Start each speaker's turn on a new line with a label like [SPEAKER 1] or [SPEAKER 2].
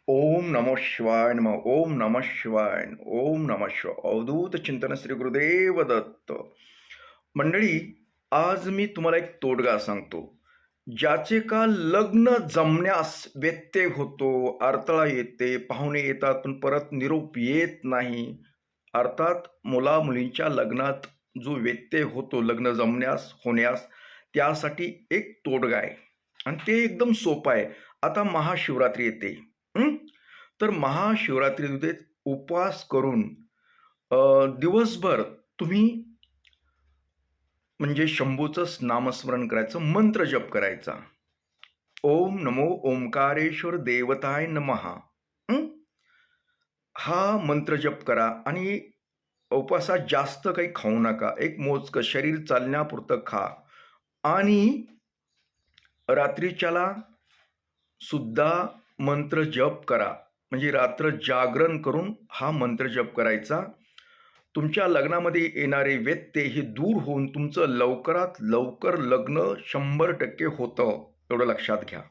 [SPEAKER 1] ओम नमः शिवाय नमः. ओम नमः शिवाय. ओम नमः शिवाय. अवधूत चिंतन श्री गुरुदेव दत्त. मंडळी, आज मी तुम्हाला एक तोडगा सांगतो. ज्याचे का लग्न जमण्यास व्यत्यय होतो, अडथळा येते, पाहुणे येतात पण परत निरोप येत नाही. अर्थात मुला मुलींच्या लग्नात जो व्यत्यय होतो, लग्न जमण्यास होण्यास, त्यासाठी एक तोडगा आहे आणि ते एकदम सोपं आहे. आता महाशिवरात्री येते. हं? तर महाशिवरात्रीमध्ये उपवास करून दिवसभर तुम्ही म्हणजे शंभूचंच नामस्मरण करायचं, मंत्र जप करायचा. ओम नमो ओंकारेश्वर देवताय नमः. हं? हा मंत्र जप करा आणि उपवासात जास्त काही खाऊ नका. एक मोजकं शरीर चालण्यापुरतं खा आणि रात्रीच्याला सुद्धा मंत्र जप करा. म्हणजे रात्र जागरण करून हा मंत्र जप करायचा. तुमच्या लग्नामध्ये येणारे व्यत्यय हे दूर होऊन तुमचं लवकरात लवकर लग्न 100% होतं. एवढं लक्षात घ्या.